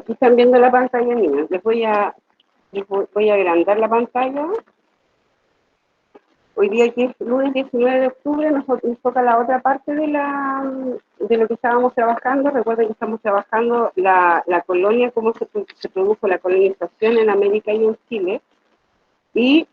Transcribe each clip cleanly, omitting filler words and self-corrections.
Aquí están viendo la pantalla, niños. Voy a agrandar la pantalla. Hoy día, que es lunes 19 de octubre, nos toca la otra parte de lo que estábamos trabajando. Recuerden que estamos trabajando la colonia, cómo se produjo la colonización en América y en Chile. Y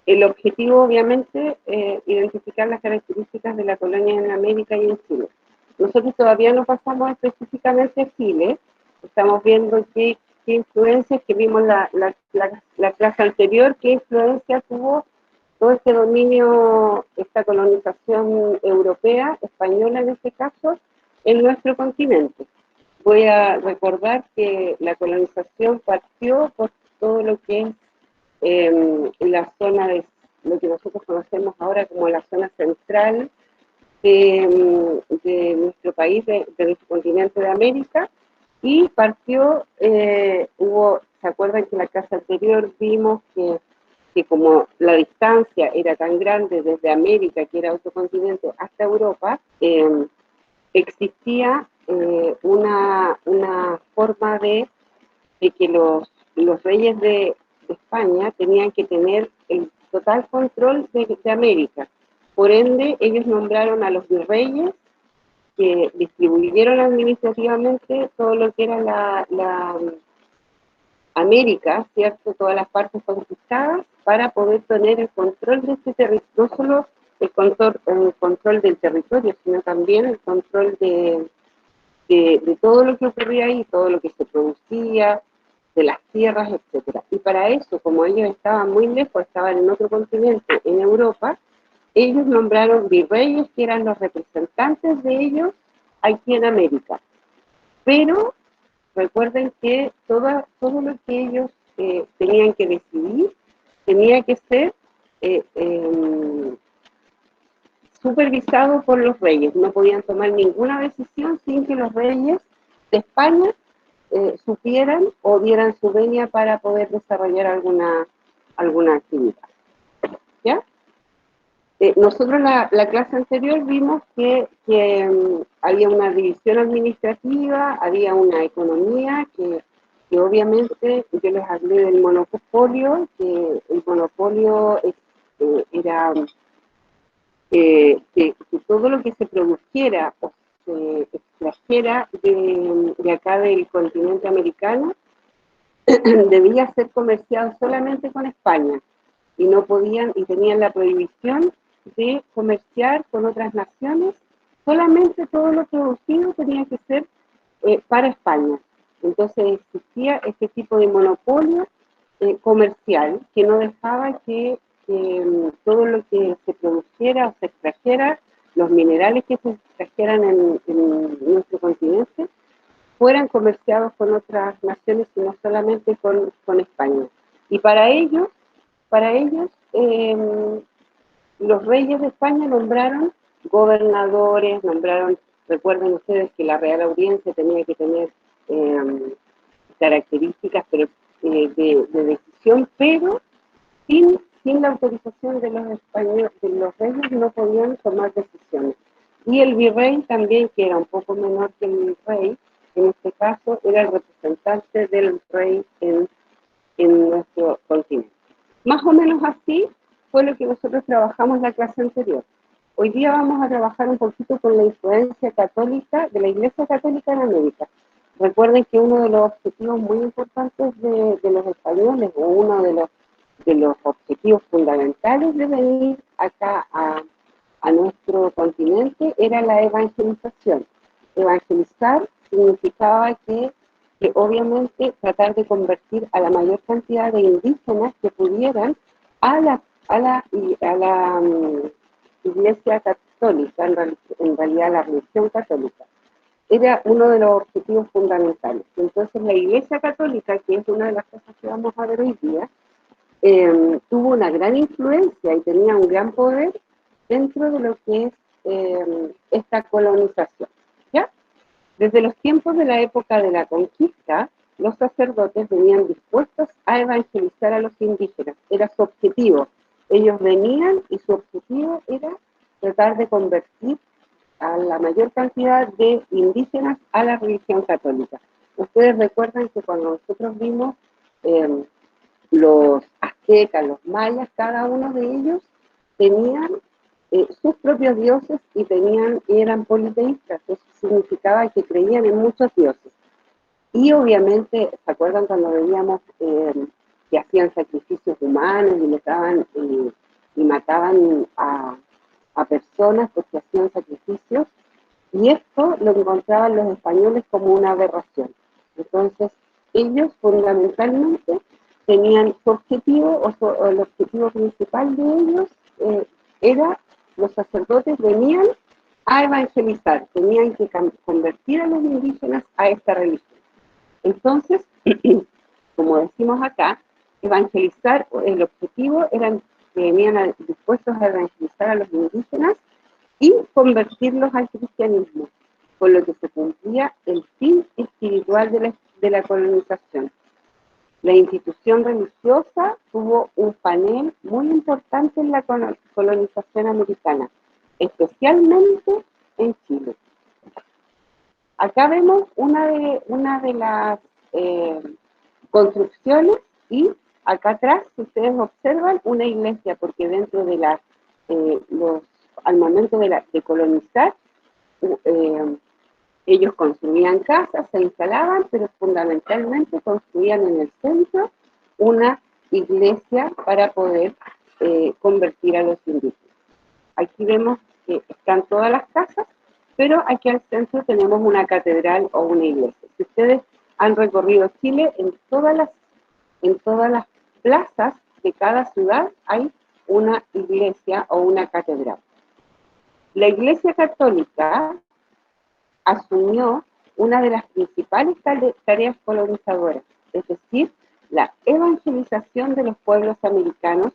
el objetivo, obviamente, identificar las características de la colonia en América y en Chile. Nosotros todavía no pasamos específicamente a Chile. Estamos viendo qué influencias, que vimos la clase anterior, qué influencia tuvo todo este dominio, esta colonización europea, española en este caso, en nuestro continente. Voy a recordar que la colonización partió por todo lo que es la zona de lo que nosotros conocemos ahora como la zona central de nuestro país, de nuestro continente de América, y partió, ¿se acuerdan que en la clase anterior vimos que como la distancia era tan grande desde América, que era otro continente, hasta Europa, existía una forma de que los reyes de España tenían que tener el total control de América. Por ende, ellos nombraron a los virreyes que distribuyeron administrativamente todo lo que era la América, ¿cierto? Todas las partes conquistadas para poder tener el control de este territorio, no solo el control del territorio, sino también el control de todo lo que ocurría ahí, todo lo que se producía, de las tierras, etcétera. Y para eso, como ellos estaban muy lejos, estaban en otro continente, en Europa, ellos nombraron virreyes que eran los representantes de ellos aquí en América. Pero recuerden que todo lo que ellos tenían que decidir tenía que ser supervisado por los reyes. No podían tomar ninguna decisión sin que los reyes de España supieran o dieran su venia para poder desarrollar alguna actividad. ¿Ya? Nosotros la clase anterior vimos que había una división administrativa, había una economía que obviamente yo les hablé del monopolio, que el monopolio era que todo lo que se produjera o se extrajera de acá del continente americano debía ser comerciado solamente con España y no podían, y tenían la prohibición de comerciar con otras naciones, solamente todo lo producido tenía que ser para España. Entonces existía este tipo de monopolio comercial que no dejaba que todo lo que se produjera o se extrajera, los minerales que se extrajeran en nuestro continente, fueran comerciados con otras naciones, sino solamente con España. Y para ellos, los reyes de España nombraron gobernadores, recuerden ustedes que la Real Audiencia tenía que tener características de decisión, pero sin la autorización de los españoles, de los reyes no podían tomar decisiones. Y el virrey también, que era un poco menor que el rey, en este caso era el representante del rey en nuestro continente. Más o menos así fue lo que nosotros trabajamos en la clase anterior. Hoy día vamos a trabajar un poquito con la influencia católica de la Iglesia Católica en América. Recuerden que uno de los objetivos muy importantes de los españoles, o uno de los objetivos fundamentales de venir acá a nuestro continente, era la evangelización. Evangelizar significaba que obviamente tratar de convertir a la mayor cantidad de indígenas que pudieran a la Iglesia Católica, en realidad la religión católica. Era uno de los objetivos fundamentales. Entonces la Iglesia Católica, que es una de las cosas que vamos a ver hoy día, tuvo una gran influencia y tenía un gran poder dentro de lo que es esta colonización. ¿Ya? Desde los tiempos de la época de la conquista, los sacerdotes venían dispuestos a evangelizar a los indígenas. Era su objetivo. Ellos venían y su objetivo era tratar de convertir a la mayor cantidad de indígenas a la religión católica. ustedes recuerdan que cuando nosotros vimos los aztecas, los mayas, cada uno de ellos tenían sus propios dioses y eran politeístas. Eso significaba que creían en muchos dioses. Y obviamente, ¿se acuerdan cuando veíamos que hacían sacrificios humanos y les daban y mataban a personas porque hacían sacrificios? Y esto lo encontraban los españoles como una aberración. Entonces, ellos fundamentalmente tenían su objetivo, o el objetivo principal de ellos era, los sacerdotes venían a evangelizar, tenían que convertir a los indígenas a esta religión. Entonces, como decimos acá, evangelizar, el objetivo eran que venían dispuestos a evangelizar a los indígenas y convertirlos al cristianismo, con lo que se cumplía el fin espiritual de la colonización. La institución religiosa tuvo un panel muy importante en la colonización americana, especialmente en Chile. Acá vemos una de las construcciones y acá atrás, si ustedes observan, una iglesia, porque dentro de al momento de colonizar, ellos construían casas, se instalaban, pero fundamentalmente construían en el centro una iglesia para poder convertir a los indígenas. Aquí vemos que están todas las casas, pero aquí al centro tenemos una catedral o una iglesia. Si ustedes han recorrido Chile, en todas las plazas de cada ciudad hay una iglesia o una catedral. La Iglesia Católica asumió una de las principales tareas colonizadoras, es decir, la evangelización de los pueblos americanos,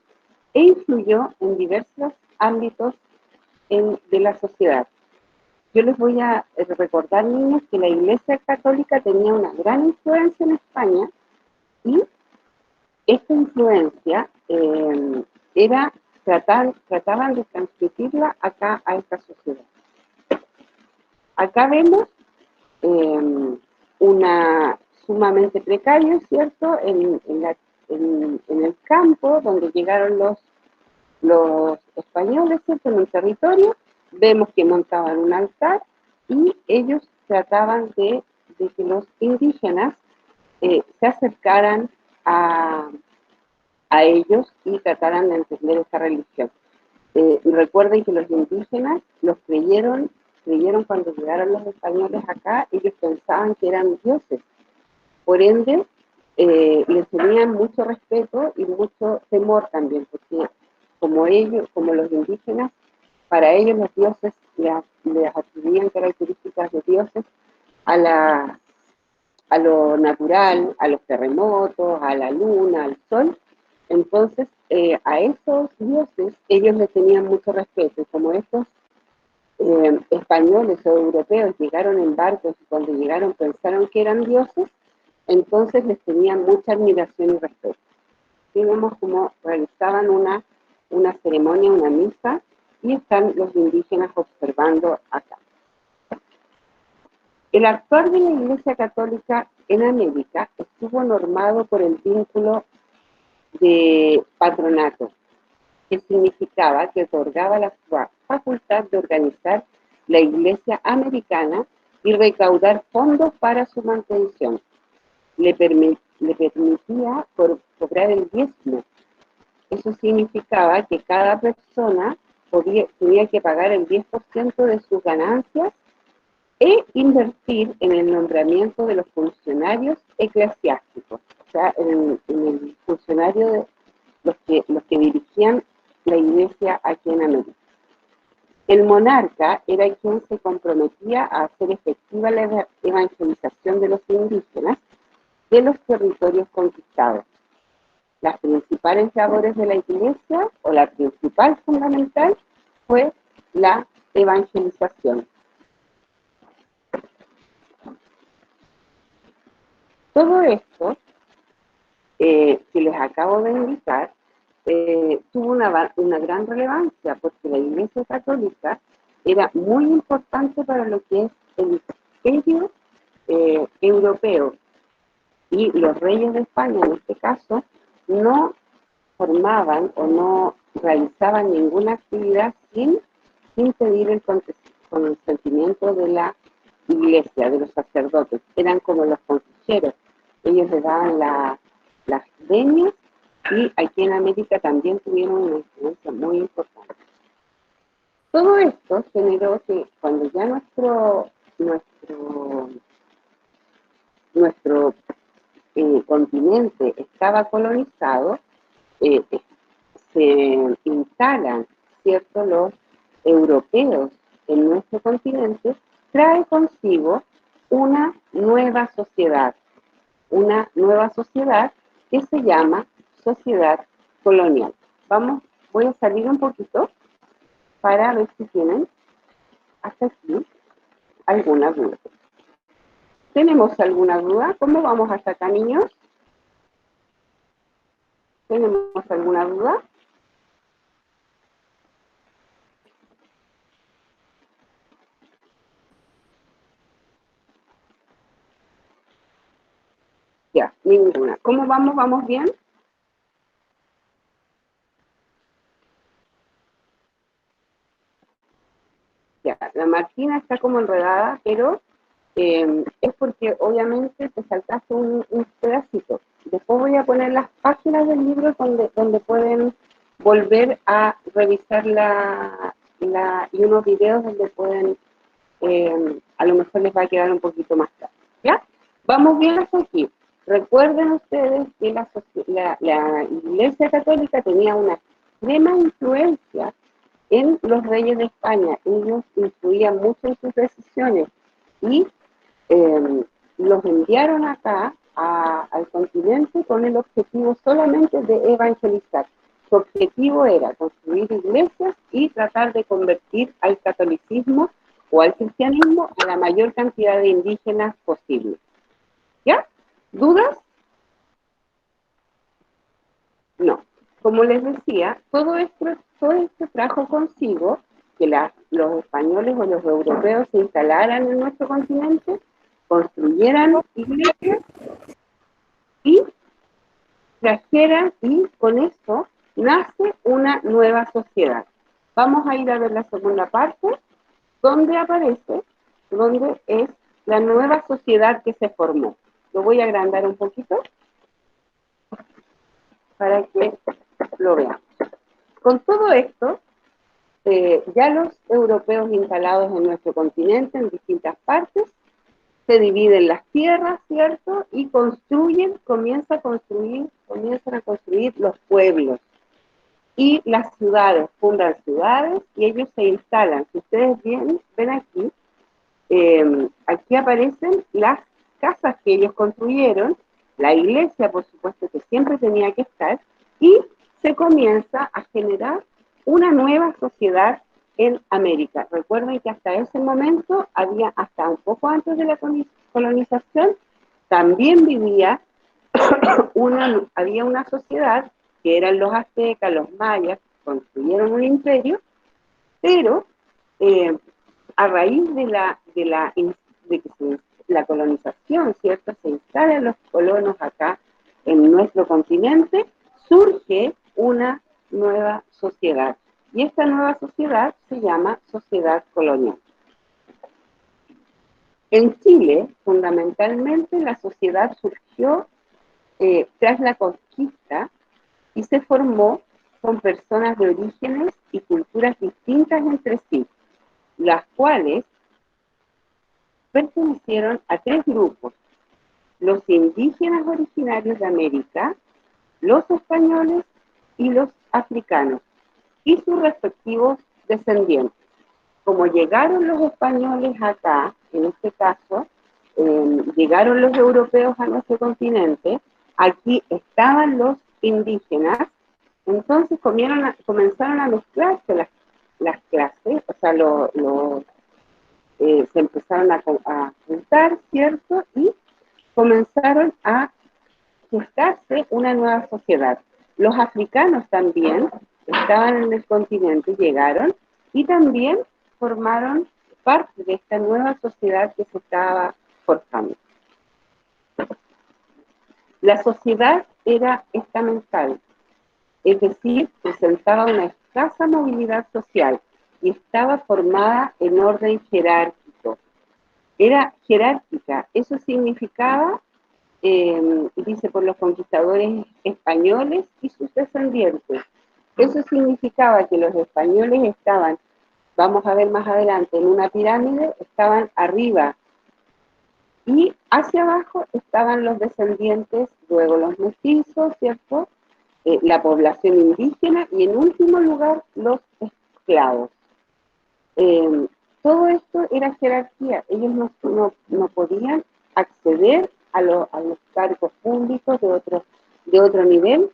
e influyó en diversos ámbitos de la sociedad. Yo les voy a recordar, niños, que la Iglesia Católica tenía una gran influencia en España, y esta influencia trataban de transmitirla acá a esta sociedad. Acá vemos una sumamente precario, ¿cierto?, en el campo donde llegaron los españoles, ¿cierto?, en un territorio. Vemos que montaban un altar y ellos trataban de que los indígenas se acercaran a ellos y trataran de entender esta religión. Recuerden que los indígenas los creyeron cuando llegaron los españoles acá. Ellos pensaban que eran dioses, por ende les tenían mucho respeto y mucho temor también, porque como los indígenas, para ellos los dioses les atribuían características de dioses a lo natural, a los terremotos, a la luna, al sol. Entonces, a esos dioses ellos les tenían mucho respeto, y como estos españoles o europeos llegaron en barcos y cuando llegaron pensaron que eran dioses, entonces les tenían mucha admiración y respeto. Aquí vemos cómo realizaban una ceremonia, una misa, y están los indígenas observando acá. El actuar de la Iglesia Católica en América estuvo normado por el vínculo de patronato, que significaba que otorgaba la facultad de organizar la Iglesia americana y recaudar fondos para su mantención. Le permitía cobrar el diezmo. Eso significaba que cada persona tenía que pagar el 10% de sus ganancias e invertir en el nombramiento de los funcionarios eclesiásticos, o sea, en el funcionario de los que dirigían la iglesia aquí en América. El monarca era quien se comprometía a hacer efectiva la evangelización de los indígenas de los territorios conquistados. Las principales labores de la iglesia, o la principal fundamental, fue la evangelización. Todo esto que les acabo de indicar tuvo una gran relevancia, porque la Iglesia Católica era muy importante para lo que es el imperio europeo. Y los reyes de España, en este caso, no formaban o no realizaban ninguna actividad sin pedir el consentimiento de la iglesia, de los sacerdotes. Eran como los consejeros. Ellos le daban las venias y aquí en América también tuvieron una influencia muy importante. Todo esto generó que cuando ya nuestro continente estaba colonizado, se instalan, ¿cierto?, los europeos en nuestro continente, trae consigo una nueva sociedad que se llama sociedad colonial. Voy a salir un poquito para ver si tienen hasta aquí alguna duda. ¿Tenemos alguna duda? ¿Cómo vamos hasta acá, niños? ¿Tenemos alguna duda? Ya, ninguna. ¿Cómo vamos? ¿Vamos bien? Ya, la Martina está como enredada, pero es porque obviamente te saltaste un pedacito. Después voy a poner las páginas del libro donde pueden volver a revisar y unos videos donde pueden, a lo mejor les va a quedar un poquito más claro. ¿Ya? Vamos bien hasta aquí. Recuerden ustedes que la Iglesia Católica tenía una extrema influencia en los reyes de España. Ellos influían mucho en sus decisiones y los enviaron acá al continente con el objetivo solamente de evangelizar. Su objetivo era construir iglesias y tratar de convertir al catolicismo o al cristianismo a la mayor cantidad de indígenas posible. ¿Ya? ¿Dudas? No. Como les decía, todo esto trajo consigo que los españoles o los europeos se instalaran en nuestro continente, construyeran iglesias y trajeran, y con eso nace una nueva sociedad. Vamos a ir a ver la segunda parte, donde es la nueva sociedad que se formó. Lo voy a agrandar un poquito para que lo veamos. Con todo esto, ya los europeos instalados en nuestro continente, en distintas partes, se dividen las tierras, ¿cierto? Y comienzan a construir los pueblos y las ciudades, fundan ciudades y ellos se instalan. Si ustedes ven aquí, aquí aparecen las casas que ellos construyeron, la iglesia, por supuesto, que siempre tenía que estar, y se comienza a generar una nueva sociedad en América. Recuerden que hasta ese momento, hasta un poco antes de la colonización, también había una sociedad que eran los aztecas, los mayas, construyeron un imperio, pero a raíz de que la colonización, ¿cierto? Se instalan los colonos acá en nuestro continente, surge una nueva sociedad. Y esta nueva sociedad se llama sociedad colonial. En Chile, fundamentalmente, la sociedad surgió tras la conquista y se formó con personas de orígenes y culturas distintas entre sí, las cuales pertenecieron a tres grupos: los indígenas originarios de América, los españoles y los africanos, y sus respectivos descendientes. Como llegaron los españoles acá, en este caso, llegaron los europeos a nuestro continente, aquí estaban los indígenas, entonces comenzaron a mezclarse las clases, o sea, se empezaron a juntar, ¿cierto? Y comenzaron a gestarse una nueva sociedad. Los africanos también estaban en el continente, llegaron y también formaron parte de esta nueva sociedad que se estaba forjando. La sociedad era estamental, es decir, presentaba una escasa movilidad social y estaba formada en orden jerárquico. Era jerárquica, eso significaba, dice, por los conquistadores españoles y sus descendientes. Eso significaba que los españoles estaban, vamos a ver más adelante, en una pirámide, estaban arriba, y hacia abajo estaban los descendientes, luego los mestizos, ¿cierto? La población indígena y en último lugar los esclavos. Todo esto era jerarquía, ellos no podían acceder a los cargos públicos de otro nivel,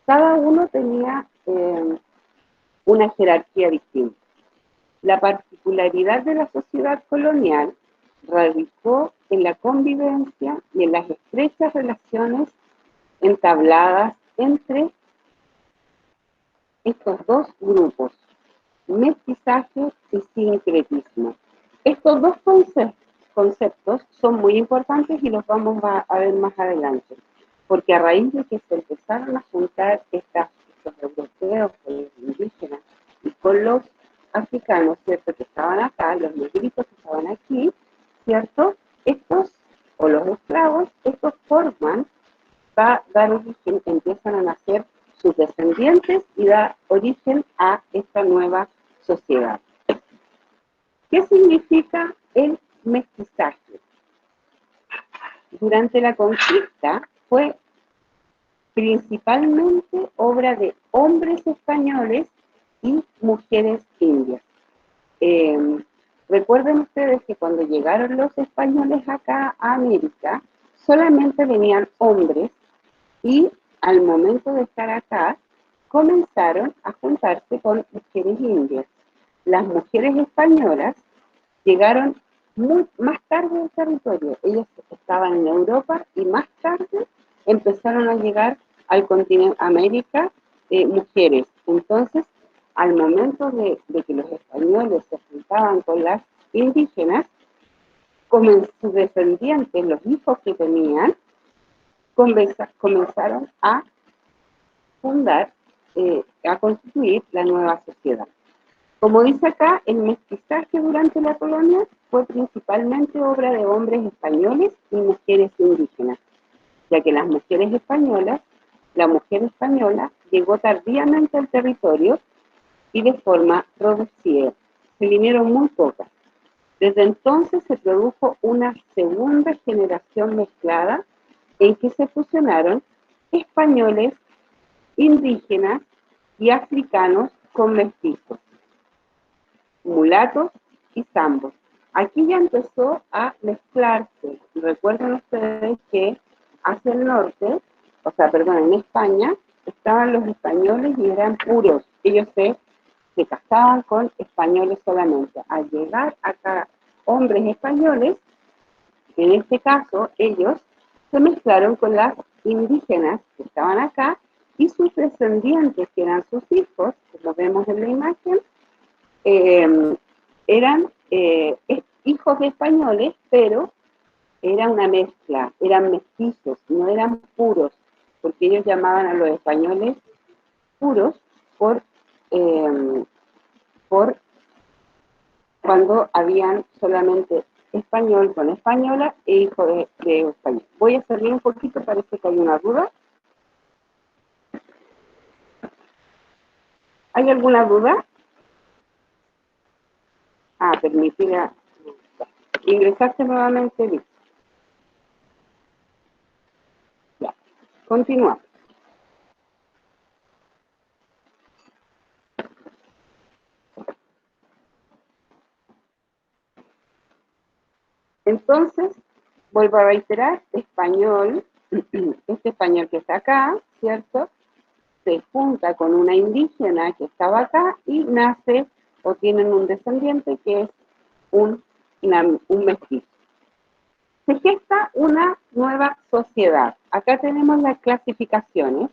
cada uno tenía una jerarquía distinta. La particularidad de la sociedad colonial radicó en la convivencia y en las estrechas relaciones entabladas entre estos dos grupos, mestizaje y sincretismo. Estos dos conceptos son muy importantes y los vamos a ver más adelante, porque a raíz de que se empezaron a juntar estos europeos con los indígenas y con los africanos, ¿cierto?, que estaban acá, los negritos que estaban aquí, ¿cierto?, estos, o los esclavos, estos forman, va a dar origen, empiezan a nacer sus descendientes y da origen a esta nueva sociedad. ¿Qué significa el mestizaje? Durante la conquista fue principalmente obra de hombres españoles y mujeres indias. Recuerden ustedes que cuando llegaron los españoles acá a América, solamente venían hombres y al momento de estar acá, comenzaron a juntarse con mujeres indias. Las mujeres españolas llegaron más tarde al territorio. Ellas estaban en Europa y más tarde empezaron a llegar al continente América mujeres. Entonces, al momento de que los españoles se juntaban con las indígenas, como sus descendientes, los hijos que tenían, comenzaron a fundar, a constituir la nueva sociedad. Como dice acá, el mestizaje durante la colonia fue principalmente obra de hombres españoles y mujeres indígenas, ya que las mujeres españolas, la mujer española llegó tardíamente al territorio y de forma progresiva. Se vinieron muy pocas. Desde entonces se produjo una segunda generación mezclada en que se fusionaron españoles, indígenas y africanos con mestizos, mulatos y zambos. Aquí ya empezó a mezclarse. Recuerden ustedes que hacia el norte, en España, estaban los españoles y eran puros. Ellos se casaban con españoles solamente. Al llegar acá hombres españoles, en este caso ellos se mezclaron con las indígenas que estaban acá y sus descendientes, que eran sus hijos, como vemos en la imagen, eran hijos de españoles, pero era una mezcla, eran mestizos, no eran puros, porque ellos llamaban a los españoles puros por cuando habían solamente español con española e hijo de español. Voy a salir un poquito, parece que hay una duda. ¿Hay alguna duda? Permitir ingresarse nuevamente, listo. Ya, continuamos. Entonces, vuelvo a reiterar, español, este español que está acá, ¿cierto?, se junta con una indígena que estaba acá y nace o tienen un descendiente que es un mestizo. Se gesta una nueva sociedad. Acá tenemos las clasificaciones.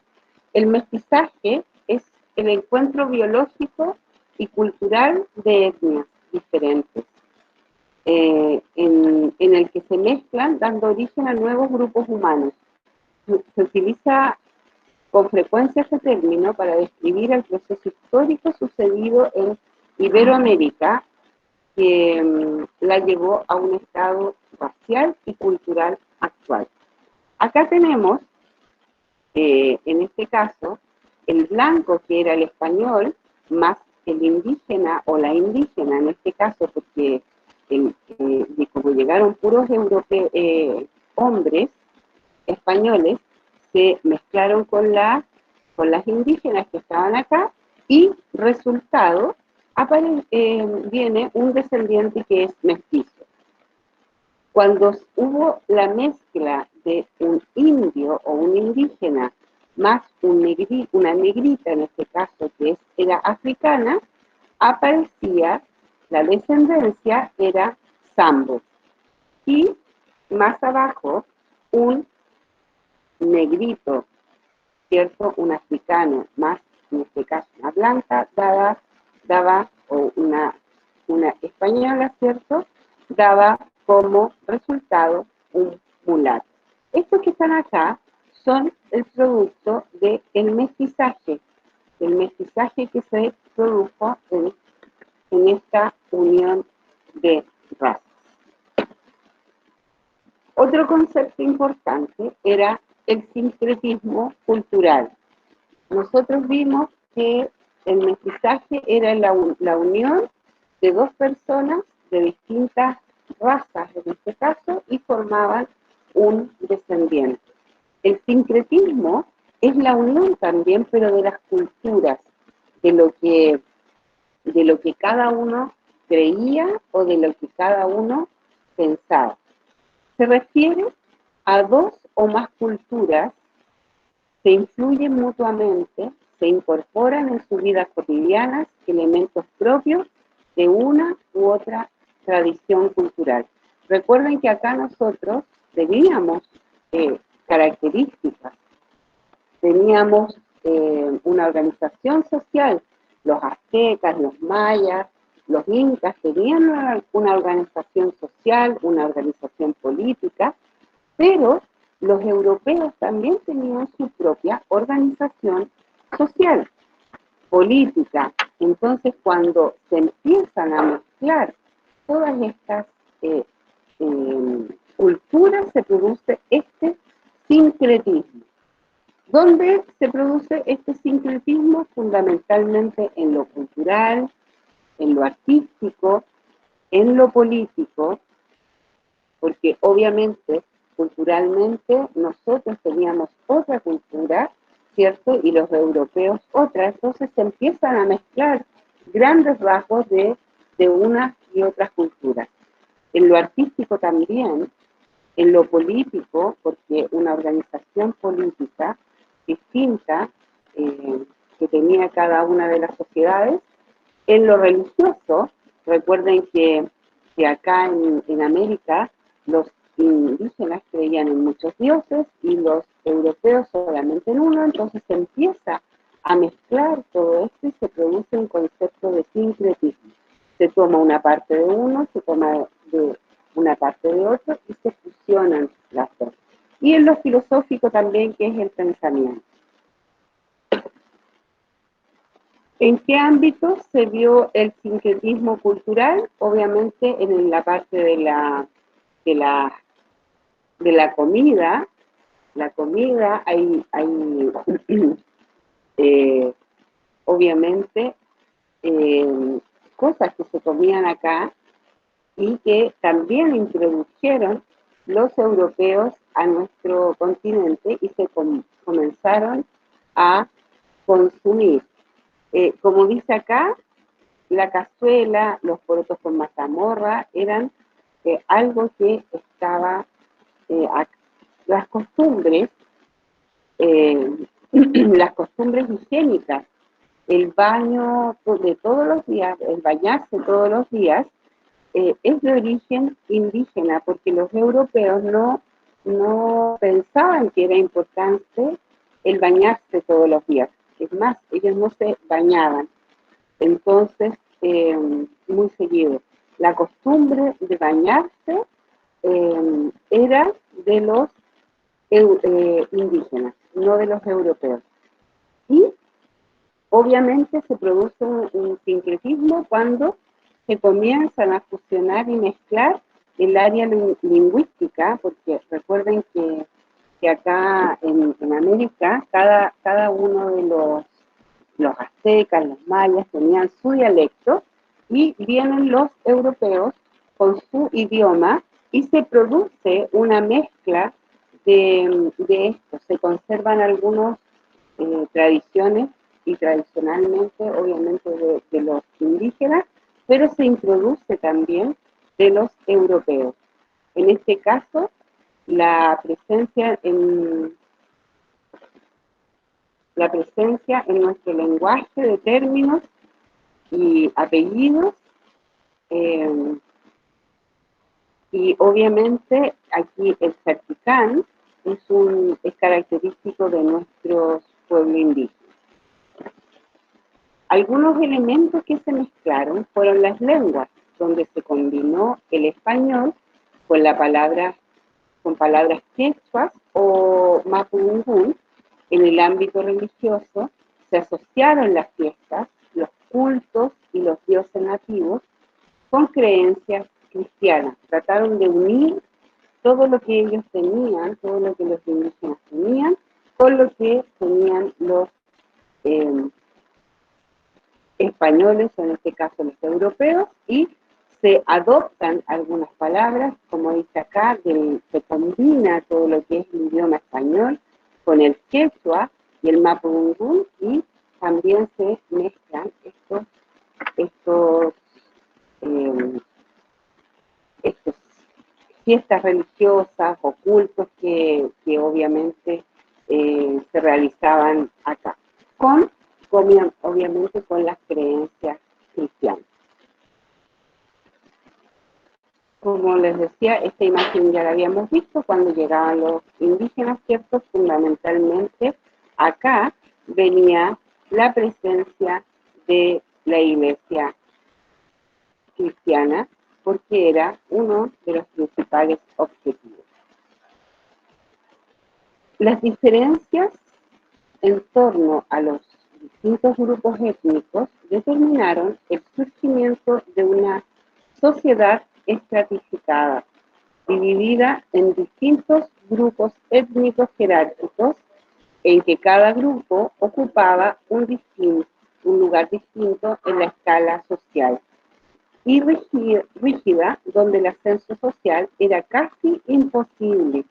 El mestizaje es el encuentro biológico y cultural de etnias diferentes. en el que se mezclan dando origen a nuevos grupos humanos. Se utiliza con frecuencia este término para describir el proceso histórico sucedido en Iberoamérica que la llevó a un estado racial y cultural actual. Acá tenemos, en este caso, el blanco, que era el español, más el indígena o la indígena, en este caso, porque como llegaron puros hombres españoles, se mezclaron con las indígenas que estaban acá y resultado viene un descendiente que es mestizo. Cuando hubo la mezcla de un indio o un indígena más una negrita, en este caso que era africana, aparecía la descendencia, era Sambo. Y más abajo, un negrito, ¿cierto? Un africano, más en este caso una blanca, o una española, ¿cierto? Daba como resultado un mulato. Estos que están acá son el producto del mestizaje que se produjo en esta unión de razas. Otro concepto importante era el sincretismo cultural. Nosotros vimos que el mestizaje era la unión de dos personas de distintas razas, en este caso, y formaban un descendiente. El sincretismo es la unión también, pero de las culturas, de lo que cada uno creía o de lo que cada uno pensaba. Se refiere a dos o más culturas, se influyen mutuamente, se incorporan en su vida cotidiana elementos propios de una u otra tradición cultural. Recuerden que acá nosotros teníamos características, teníamos una organización social, los aztecas, los mayas, los incas tenían una organización social, una organización política, pero los europeos también tenían su propia organización social, política. Entonces, cuando se empiezan a mezclar todas estas culturas, se produce este sincretismo. ¿Dónde se produce este sincretismo? Fundamentalmente en lo cultural, en lo artístico, en lo político, porque obviamente culturalmente nosotros teníamos otra cultura, ¿cierto? Y los europeos otra, entonces se empiezan a mezclar grandes rasgos de unas y otras culturas. En lo artístico también, en lo político, porque una organización política distinta que tenía cada una de las sociedades, en lo religioso, recuerden que acá en América los indígenas creían en muchos dioses y los europeos solamente en uno, entonces se empieza a mezclar todo esto y se produce un concepto de sincretismo. Se toma una parte de uno, se toma de una parte de otro y se fusionan las dos. Y en lo filosófico también, que es el pensamiento. ¿En qué ámbito se vio el sincretismo cultural? Obviamente en la parte de la comida. La comida, hay obviamente cosas que se comían acá y que también introdujeron los europeos a nuestro continente y se comenzaron a consumir. Como dice acá, la cazuela, los porotos con mazamorra eran algo que estaba, las costumbres higiénicas, el baño de todos los días, el bañarse todos los días, es de origen indígena, porque los europeos no pensaban que era importante el bañarse todos los días. Es más, ellos no se bañaban, entonces, muy seguido. la costumbre de bañarse era de los indígenas, no de los europeos. Y obviamente se produce un sincretismo cuando se comienzan a fusionar y mezclar el área lingüística, porque recuerden que acá en América cada uno de los aztecas, los mayas tenían su dialecto y vienen los europeos con su idioma y se produce una mezcla de esto. Se conservan algunas tradiciones y tradicionalmente, obviamente, de los indígenas, pero se introduce también de los europeos. En este caso, la presencia en nuestro lenguaje de términos y apellidos, y obviamente aquí el Xarticán es característico de nuestros pueblos indígenas. Algunos elementos que se mezclaron fueron las lenguas, donde se combinó el español con palabras quechuas o mapudungún. En el ámbito religioso se asociaron las fiestas, los cultos y los dioses nativos con creencias cristianas. Trataron de unir todo lo que ellos tenían, todo lo que los indígenas tenían, con lo que tenían los españoles, o en este caso los europeos, y se adoptan algunas palabras, como dice acá, se combina todo lo que es el idioma español con el quechua y el mapudungún, y también se mezclan estos fiestas religiosas o cultos que obviamente se realizaban acá, obviamente con las creencias cristianas. Como les decía, esta imagen ya la habíamos visto cuando llegaban los indígenas, ¿cierto? Fundamentalmente acá venía la presencia de la iglesia cristiana, porque era uno de los principales objetivos. Las diferencias en torno a los distintos grupos étnicos determinaron el surgimiento de una sociedad estratificada, dividida en distintos grupos étnicos jerárquicos, en que cada grupo ocupaba un lugar distinto en la escala social, y rígida, donde el ascenso social era casi imposible,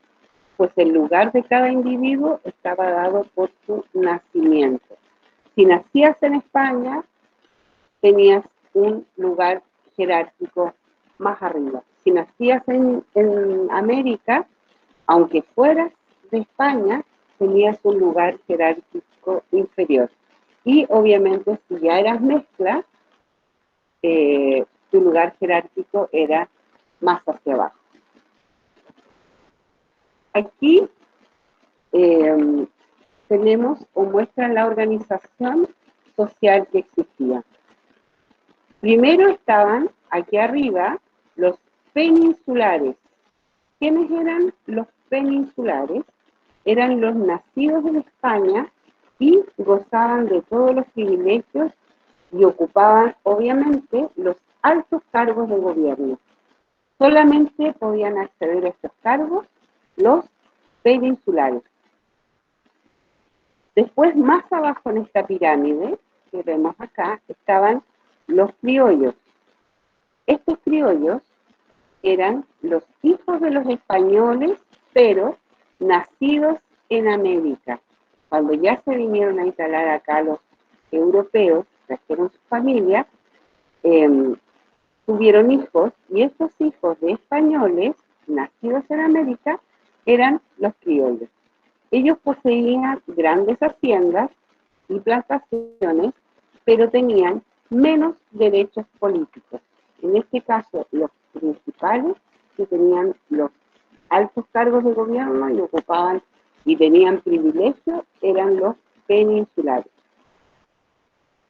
pues el lugar de cada individuo estaba dado por su nacimiento. Si nacías en España, tenías un lugar jerárquico más arriba. Si nacías en América, aunque fueras de España, tenías un lugar jerárquico inferior. Y obviamente si ya eras mezcla, tu lugar jerárquico era más hacia abajo. Aquí tenemos o muestran la organización social que existía. Primero estaban aquí arriba los peninsulares. ¿Quiénes eran los peninsulares? Eran los nacidos en España y gozaban de todos los privilegios y ocupaban, obviamente, los altos cargos de gobierno. Solamente podían acceder a estos cargos los peninsulares. Después, más abajo en esta pirámide, que vemos acá, estaban los criollos. Estos criollos eran los hijos de los españoles, pero nacidos en América. Cuando ya se vinieron a instalar acá los europeos, trajeron su familia, tuvieron hijos, y estos hijos de españoles, nacidos en América, eran los criollos. Ellos poseían grandes haciendas y plantaciones, pero tenían menos derechos políticos. En este caso, los principales que tenían los altos cargos de gobierno y ocupaban y tenían privilegios eran los peninsulares.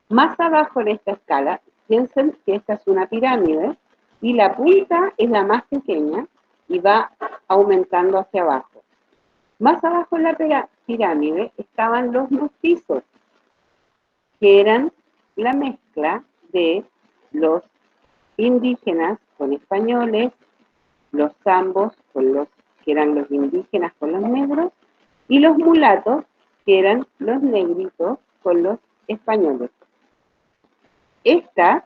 Más abajo en esta escala, piensen que esta es una pirámide, y la punta es la más pequeña y va aumentando hacia abajo. Más abajo en la pirámide estaban los mestizos, que eran la mezcla de los indígenas con españoles, los zambos con los que eran los indígenas con los negros, y los mulatos, que eran los negritos con los españoles. Este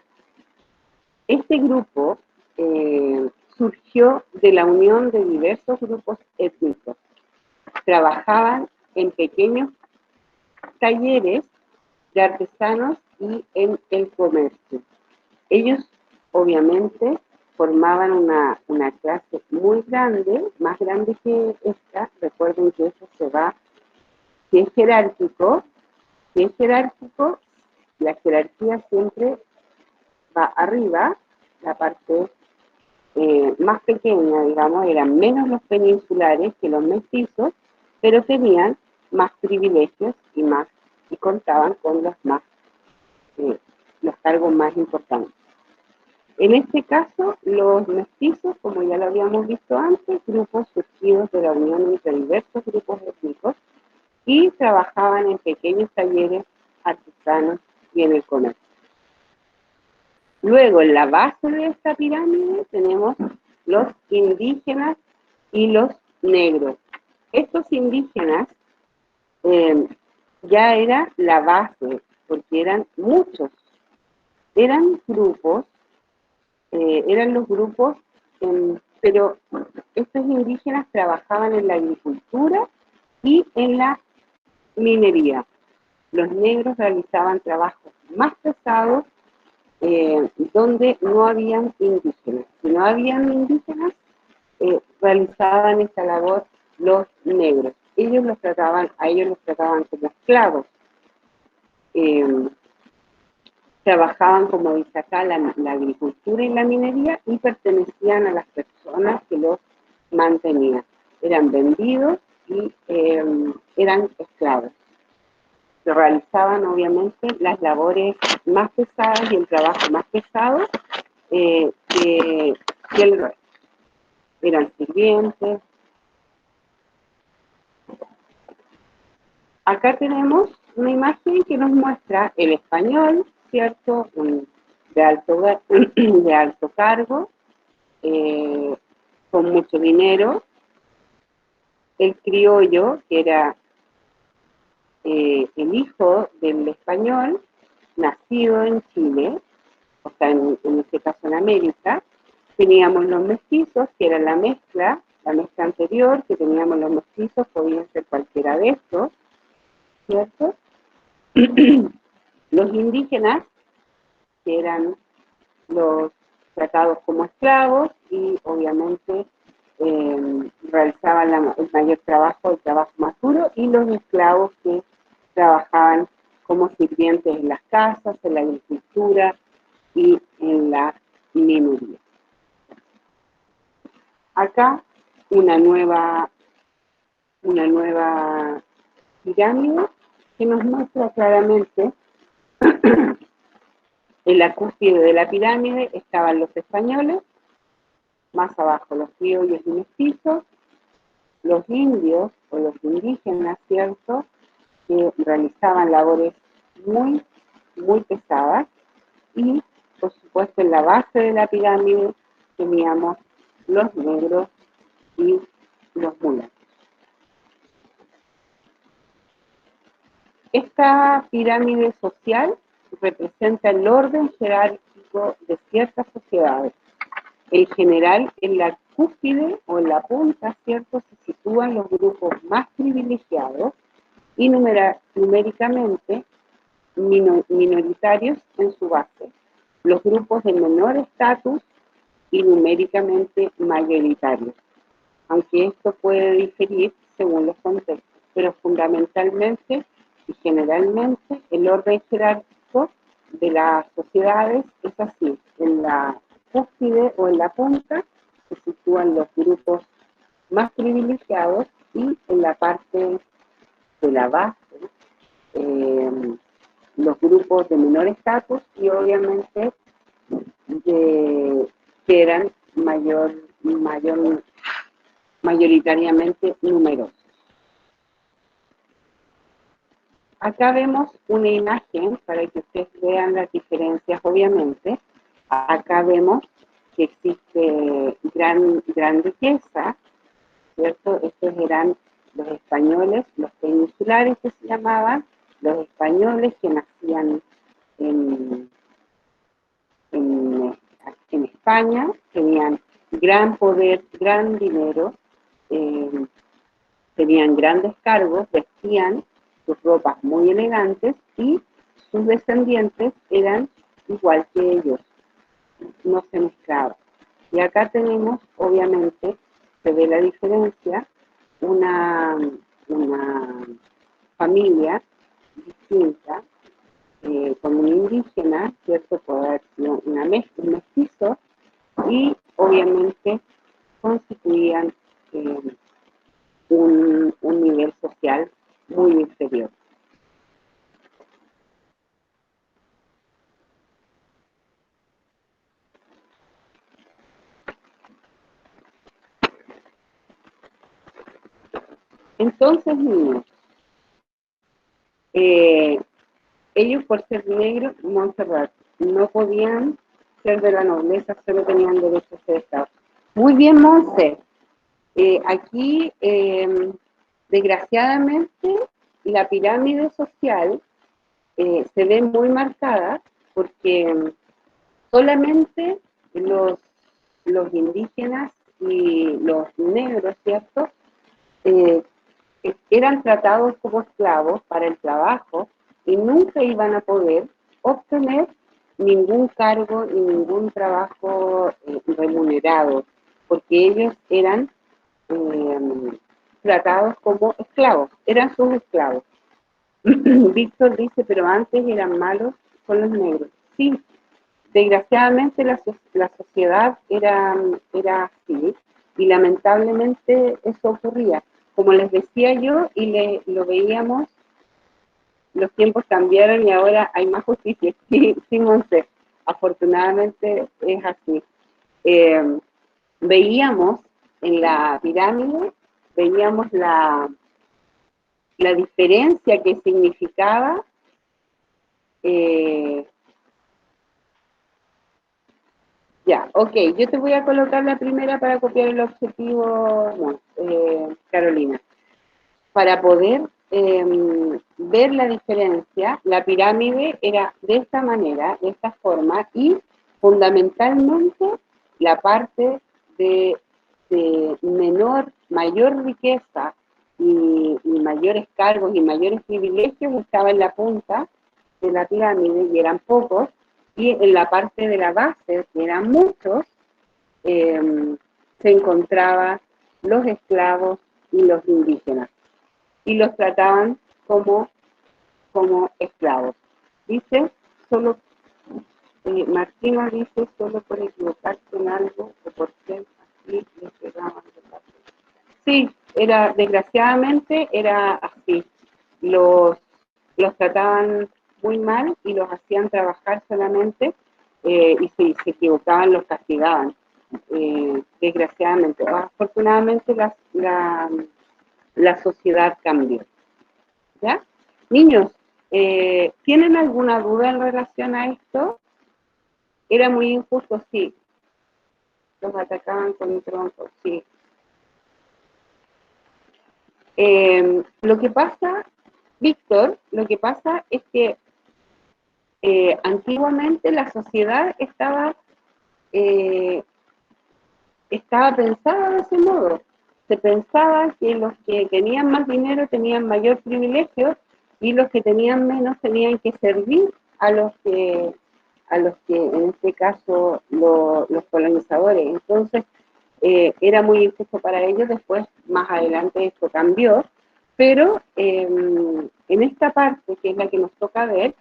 grupo surgió de la unión de diversos grupos étnicos. Trabajaban en pequeños talleres de artesanos y en el comercio. Ellos, obviamente, formaban una clase muy grande, más grande que esta. Recuerden que eso se va, si es jerárquico, la jerarquía siempre va arriba, la parte más pequeña, digamos, eran menos los peninsulares que los mestizos, pero tenían más privilegios y contaban con los cargos más importantes. En este caso, los mestizos, como ya lo habíamos visto antes, grupos surgidos de la unión entre diversos grupos étnicos y trabajaban en pequeños talleres artesanos y en el comercio. Luego, en la base de esta pirámide tenemos los indígenas y los negros. Estos indígenas ya era la base, porque eran muchos. Eran grupos, eran los grupos, pero estos indígenas trabajaban en la agricultura y en la minería. Los negros realizaban trabajos más pesados donde no habían indígenas. Si no habían indígenas, realizaban esta labor los negros. A ellos los trataban como esclavos. Trabajaban, como dice acá, la agricultura y la minería y pertenecían a las personas que los mantenían. Eran vendidos y eran esclavos. Se realizaban, obviamente, las labores más pesadas y el trabajo más pesado que el resto. Eran sirvientes. Acá tenemos una imagen que nos muestra el español, ¿cierto? De alto cargo, con mucho dinero. El criollo, que era el hijo del español, nacido en Chile, o sea, en este caso en América. Teníamos los mestizos, que era la mezcla anterior, que teníamos los mestizos, podían ser cualquiera de estos, ¿cierto? Los indígenas, que eran los tratados como esclavos y obviamente realizaban el mayor trabajo, el trabajo más duro, y los esclavos que trabajaban como sirvientes en las casas, en la agricultura y en la minería. Acá una nueva pirámide que nos muestra claramente en la cúspide de la pirámide estaban los españoles, más abajo los criollos y mestizos, los indios o los indígenas, ¿cierto?, que realizaban labores muy, muy pesadas, y por supuesto en la base de la pirámide teníamos los negros y los mulatos. Esta pirámide social representa el orden jerárquico de ciertas sociedades. En general, en la cúspide o en la punta, ¿cierto?, se sitúan los grupos más privilegiados y numéricamente minoritarios en su base. Los grupos de menor estatus y numéricamente mayoritarios, aunque esto puede diferir según los contextos, pero fundamentalmente y generalmente el orden jerárquico de las sociedades es así. En la cúspide o en la punta se sitúan los grupos más privilegiados y en la parte de la base los grupos de menor estatus y obviamente que eran mayoritariamente numerosos. Acá vemos una imagen para que ustedes vean las diferencias, obviamente. Acá vemos que existe gran riqueza, ¿cierto? Estos eran los españoles, los peninsulares que se llamaban, los españoles que nacían en España, tenían gran poder, gran dinero, tenían grandes cargos, vestían sus ropas muy elegantes y sus descendientes eran igual que ellos, no se mezclaban. Y acá tenemos, obviamente, se ve la diferencia, una familia distinta, con un indígena, ¿cierto? Puede haber sido un mestizo, y obviamente constituían un nivel social muy inferior. Entonces, niños, ellos por ser negros, Montserrat, no podían ser de la nobleza, solo tenían derecho a ser Estado. Muy bien, Monse. Aquí, desgraciadamente, la pirámide social se ve muy marcada porque solamente los indígenas y los negros, ¿cierto? Eh, eran tratados como esclavos para el trabajo y nunca iban a poder obtener ningún cargo ni ningún trabajo remunerado, porque ellos eran tratados como esclavos, eran sus esclavos. Víctor dice, pero antes eran malos con los negros. Sí, desgraciadamente la sociedad era así y lamentablemente eso ocurría. Como les decía yo y lo veíamos, los tiempos cambiaron y ahora hay más justicia. Sí, sí, Monse, afortunadamente es así. Veíamos en la pirámide, veíamos la diferencia que significaba ya, ok, yo te voy a colocar la primera para copiar el objetivo, no, Carolina. Para poder ver la diferencia, la pirámide era de esta manera, de esta forma, y fundamentalmente la parte de mayor riqueza y mayores cargos y mayores privilegios estaba en la punta de la pirámide, y eran pocos, y en la parte de la base, que eran muchos, se encontraban los esclavos y los indígenas, y los trataban como esclavos. Dice, solo, Martina dice, solo por equivocarse en algo o por ser así, les pegaban de la. Sí, desgraciadamente era así. Los trataban muy mal y los hacían trabajar solamente, y si se equivocaban los castigaban, desgraciadamente. Afortunadamente la sociedad cambió. ¿Ya? Niños, ¿tienen alguna duda en relación a esto? Era muy injusto, sí. Los atacaban con un tronco, sí. Lo que pasa, Víctor, lo que pasa es que antiguamente la sociedad estaba pensada de ese modo. Se pensaba que los que tenían más dinero tenían mayor privilegio y los que tenían menos tenían que servir a los que en este caso los colonizadores. Entonces era muy injusto para ellos. Después, más adelante, esto cambió, pero en esta parte, que es la que nos toca ver,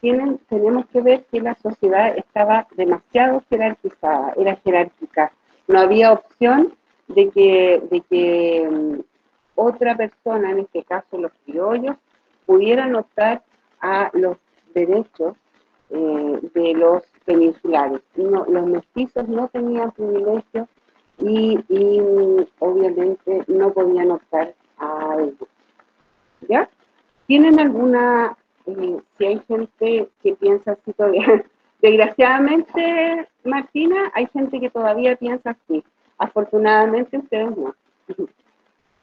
tenemos que ver que la sociedad estaba demasiado jerarquizada, era jerárquica. No había opción de que otra persona, en este caso los criollos, pudieran optar a los derechos de los peninsulares. No, los mestizos no tenían privilegios y obviamente no podían optar a algo. ¿Ya? ¿Tienen alguna, si hay gente que piensa así todavía? Desgraciadamente, Martina, hay gente que todavía piensa así. Afortunadamente ustedes no.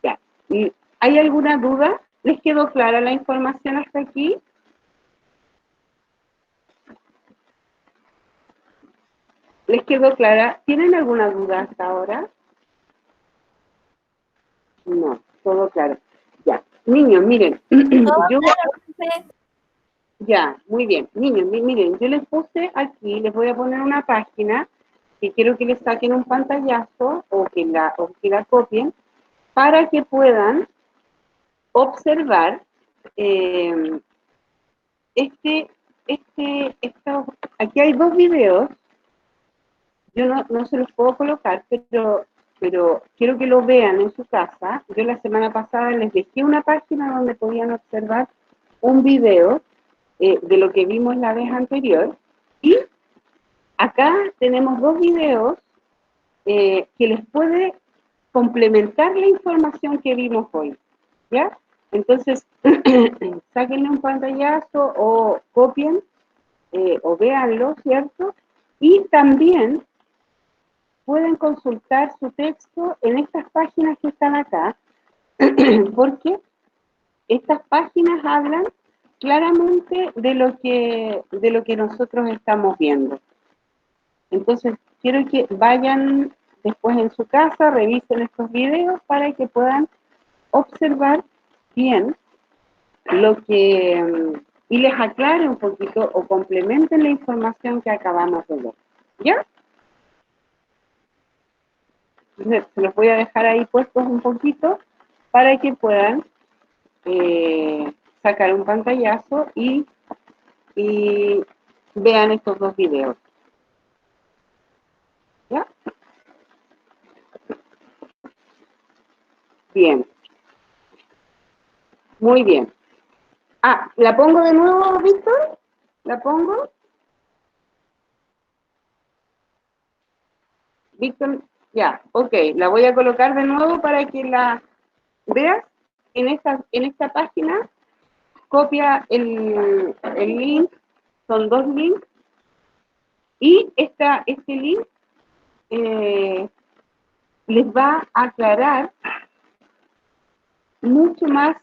Ya. ¿Y hay alguna duda? ¿Les quedó clara la información hasta aquí? ¿Les quedó clara? ¿Tienen alguna duda hasta ahora? No, todo claro. Ya. Niños, miren, Todo yo... claro, profe. Ya, muy bien. Niños, miren, yo les puse aquí, les voy a poner una página que quiero que les saquen un pantallazo o que la copien para que puedan observar eh, aquí hay dos videos, yo no se los puedo colocar, pero quiero que lo vean en su casa. Yo la semana pasada les dejé una página donde podían observar un video de lo que vimos la vez anterior, y acá tenemos dos videos que les puede complementar la información que vimos hoy, ¿ya? Entonces, sáquenle un pantallazo o copien o véanlo, ¿cierto? Y también pueden consultar su texto en estas páginas que están acá, porque estas páginas hablan claramente de lo que nosotros estamos viendo. Entonces, quiero que vayan después en su casa, revisen estos videos para que puedan observar bien lo que y les aclare un poquito o complementen la información que acabamos de ver. ¿Ya? Entonces, se los voy a dejar ahí puestos un poquito para que puedan sacar un pantallazo y vean estos dos videos. ¿Ya? Bien. Muy bien. Ah, ¿la pongo de nuevo, Víctor? ¿La pongo? Víctor, ya, ok. La voy a colocar de nuevo para que la veas en esta página. Copia el link, son dos links, y este link les va a aclarar mucho más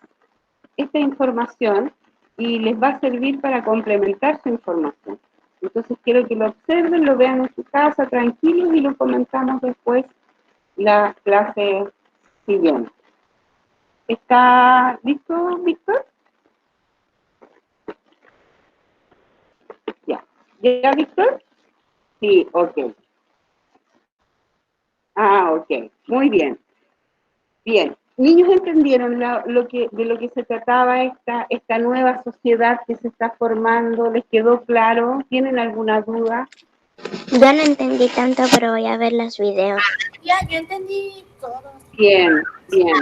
esta información y les va a servir para complementar su información. Entonces quiero que lo observen, lo vean en su casa tranquilos y lo comentamos después la clase siguiente. ¿Está listo, Víctor? Ya. ¿Ya, Víctor? Sí, ok. Ah, ok. Muy bien. Bien. ¿Niños entendieron de lo que se trataba esta nueva sociedad que se está formando? ¿Les quedó claro? ¿Tienen alguna duda? Yo no entendí tanto, pero voy a ver los videos. Ya, yo entendí todo. Bien, bien.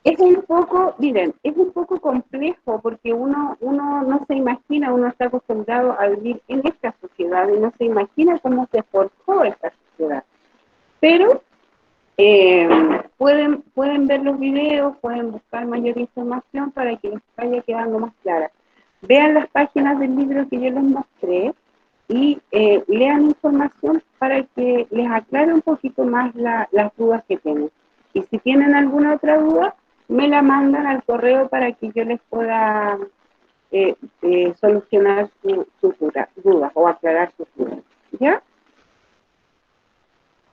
Es un poco, miren, es un poco complejo porque uno no se imagina, uno está acostumbrado a vivir en esta sociedad y no se imagina cómo se forjó esta sociedad. Pero pueden ver los videos, pueden buscar mayor información para que les vaya quedando más clara. Vean las páginas del libro que yo les mostré y lean información para que les aclare un poquito más las dudas que tienen. Y si tienen alguna otra duda, me la mandan al correo para que yo les pueda solucionar sus dudas o aclarar sus dudas. ¿Ya?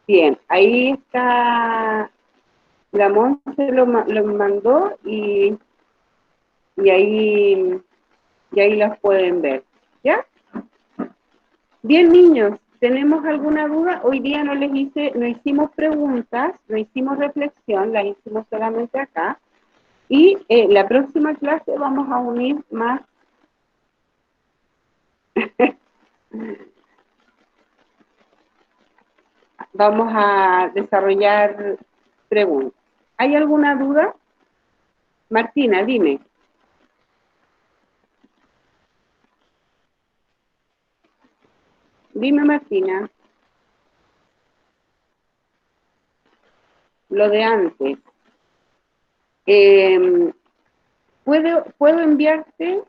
Bien, ahí está, la Monse lo mandó y ahí, y ahí las pueden ver. ¿Ya? Bien, niños, ¿tenemos alguna duda? Hoy día no hicimos preguntas, no hicimos reflexión, la hicimos solamente acá. Y la próxima clase vamos a unir más. Vamos a desarrollar preguntas. ¿Hay alguna duda? Martina, dime. Dime, Martina. Lo de antes. ¿Puedo enviarte?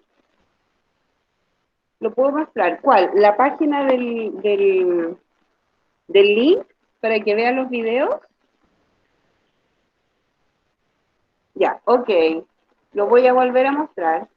Lo puedo mostrar. ¿Cuál? ¿La página del link para que vean los videos? Ya, ok. Lo voy a volver a mostrar.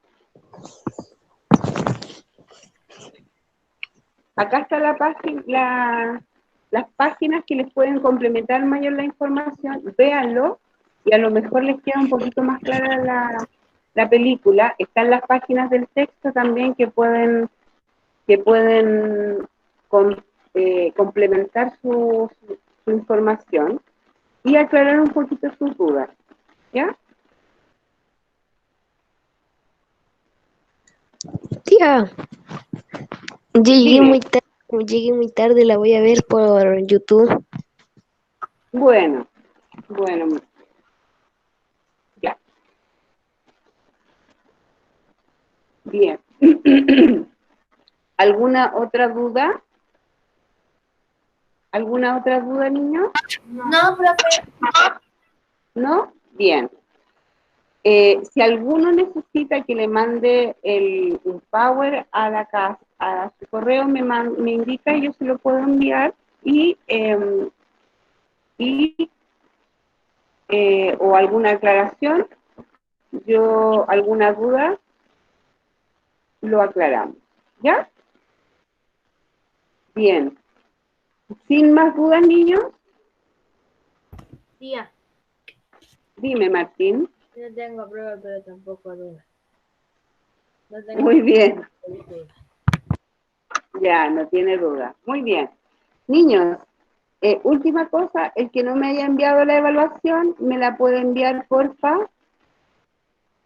Acá está la página, las páginas que les pueden complementar mayor la información. Véanlo y a lo mejor les queda un poquito más clara la película. Están las páginas del texto también que pueden complementar su información y aclarar un poquito sus dudas. ¿Ya? Tía, Dime. llegué muy tarde, la voy a ver por YouTube. Bueno, ya. Bien. ¿Alguna otra duda? ¿Alguna otra duda, niños? No, profe. ¿No? Bien. Si alguno necesita que le mande un power a la casa, a su correo, me indica y yo se lo puedo enviar o alguna aclaración, alguna duda, lo aclaramos. ¿Ya? Bien. ¿Sin más dudas, niños? Tía, Dime, Martín. no tengo prueba, pero tampoco duda. No tengo Muy bien. duda. Ya, no tiene duda. Muy bien. Niños, última cosa, el que no me haya enviado la evaluación, me la puede enviar, porfa,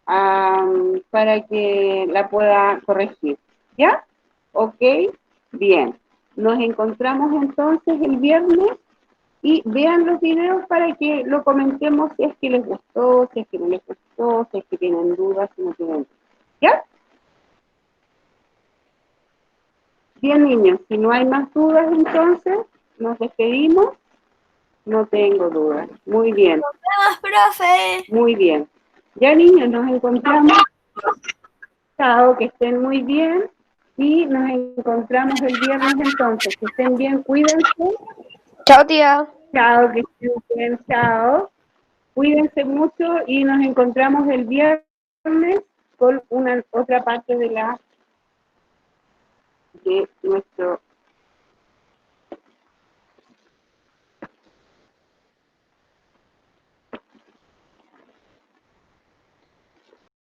para que la pueda corregir. ¿Ya? Ok, bien. Nos encontramos entonces el viernes y vean los videos para que lo comentemos si es que les gustó, si es que no les gustó, si es que tienen dudas, si no tienen dudas. ¿Ya? Bien, niños, si no hay más dudas, entonces nos despedimos. No tengo dudas. Muy bien, ¡Vamos, profe! muy bien. Ya, niños, nos encontramos. Chao, que estén muy bien. Y nos encontramos el viernes entonces. Que estén bien, cuídense. Chao, tía. Chao, que estén bien, chao. Cuídense mucho y nos encontramos el viernes con otra parte de nuestro